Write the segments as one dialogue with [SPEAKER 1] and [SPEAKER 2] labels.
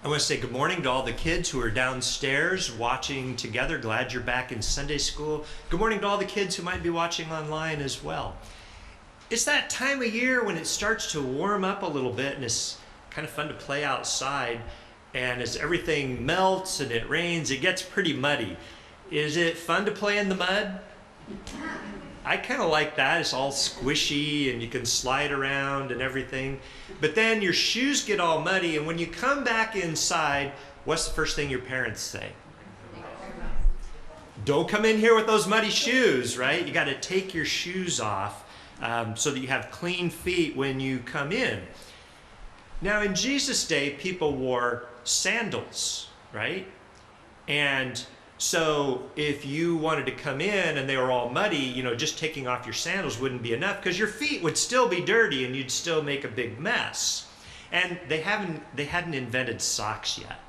[SPEAKER 1] I want to say good morning to all the kids who are downstairs watching together. Glad you're back in Sunday school. Good morning to all the kids who might be watching online as well. It's that time of year when it starts to warm up a little bit and it's kind of fun to play outside. And as everything melts and it rains, it gets pretty muddy. Is it fun to play in the mud? I kind of like that. It's all squishy and you can slide around and everything. But then your shoes get all muddy, and when you come back inside, what's the first thing your parents say? Don't come in here with those muddy shoes, right? You got to take your shoes off so that you have clean feet when you come in. Now, in Jesus' day, people wore sandals, right? And so if you wanted to come in and they were all muddy, just taking off your sandals wouldn't be enough because your feet would still be dirty and you'd still make a big mess. And they hadn't invented socks yet.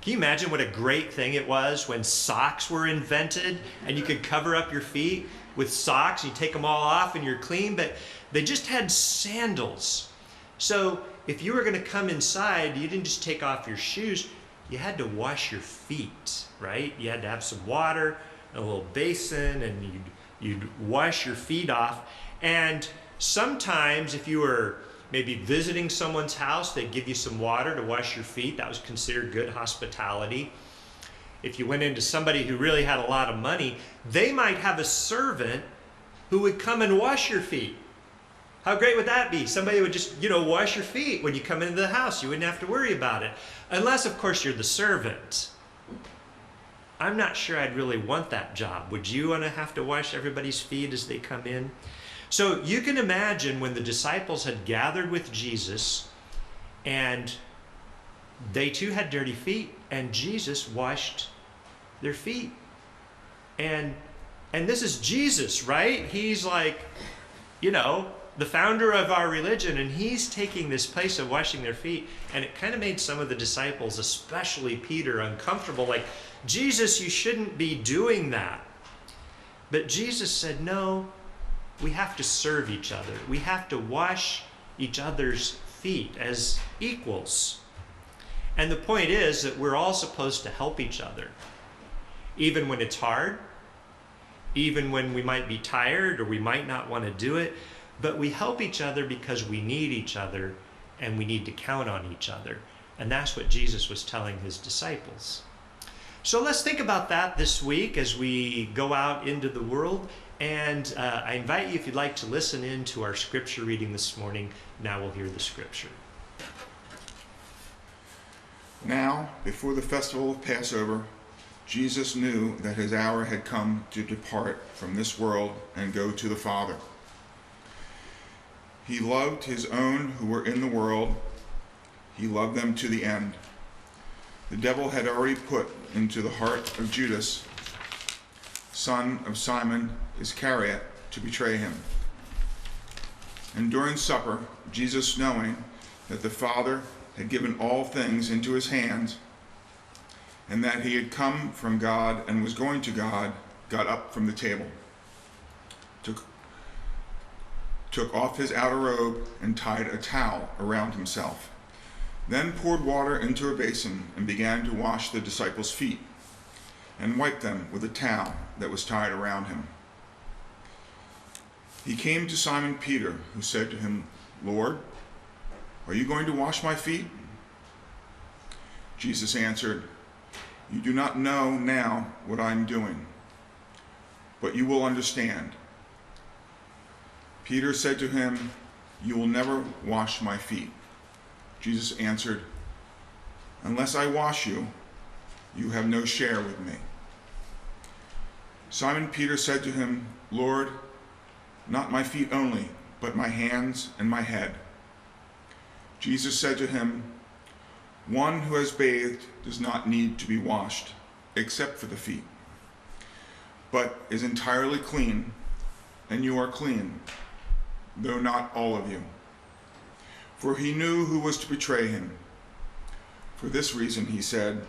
[SPEAKER 1] Can you imagine what a great thing it was when socks were invented and you could cover up your feet with socks and you take them all off and you're clean? But they just had sandals. So if you were going to come inside, you didn't just take off your shoes. You had to wash your feet, right? You had to have some water, a little basin, and you'd wash your feet off. And sometimes if you were maybe visiting someone's house, they'd give you some water to wash your feet. That was considered good hospitality. If you went into somebody who really had a lot of money, they might have a servant who would come and wash your feet. How great would that be? Somebody would just, wash your feet when you come into the house. You wouldn't have to worry about it. Unless, of course, you're the servant. I'm not sure I'd really want that job. Would you want to have to wash everybody's feet as they come in? So you can imagine when the disciples had gathered with Jesus and they too had dirty feet and Jesus washed their feet. And this is Jesus, right? He's like, the founder of our religion, and he's taking this place of washing their feet. And it kind of made some of the disciples, especially Peter, uncomfortable. Like, Jesus, you shouldn't be doing that. But Jesus said, no, we have to serve each other. We have to wash each other's feet as equals. And the point is that we're all supposed to help each other. Even when it's hard, even when we might be tired or we might not want to do it. But we help each other because we need each other and we need to count on each other. And that's what Jesus was telling his disciples. So let's think about that this week as we go out into the world. And I invite you, if you'd like to listen in to our scripture reading this morning. Now we'll hear the scripture.
[SPEAKER 2] Now, before the festival of Passover, Jesus knew that his hour had come to depart from this world and go to the Father. He loved his own who were in the world. He loved them to the end. The devil had already put into the heart of Judas, son of Simon Iscariot, to betray him. And during supper, Jesus, knowing that the Father had given all things into his hands, and that he had come from God and was going to God, got up from the table, took off his outer robe and tied a towel around himself, then poured water into a basin and began to wash the disciples' feet and wiped them with a towel that was tied around him. He came to Simon Peter, who said to him, "Lord, are you going to wash my feet?" Jesus answered, "You do not know now what I am doing, but you will understand." Peter said to him, "You will never wash my feet." Jesus answered, "Unless I wash you, you have no share with me." Simon Peter said to him, "Lord, not my feet only, but my hands and my head." Jesus said to him, "One who has bathed does not need to be washed, except for the feet, but is entirely clean, and you are clean, though not all of you." For he knew who was to betray him. For this reason he said,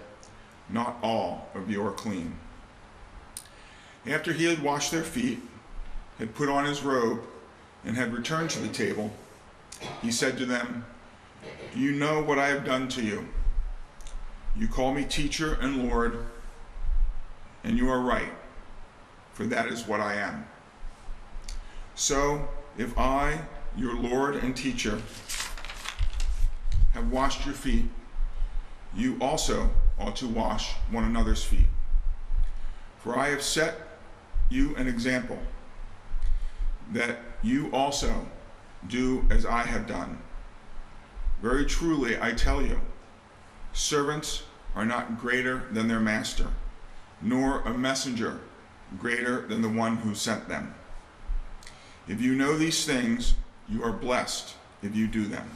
[SPEAKER 2] "Not all of you are clean." After he had washed their feet, had put on his robe, and had returned to the table, he said to them, "Do you know what I have done to you? You call me teacher and Lord, and you are right, for that is what I am. So, if I, your Lord and teacher, have washed your feet, you also ought to wash one another's feet. For I have set you an example, that you also do as I have done. Very truly, I tell you, servants are not greater than their master, nor a messenger greater than the one who sent them. If you know these things, you are blessed if you do them.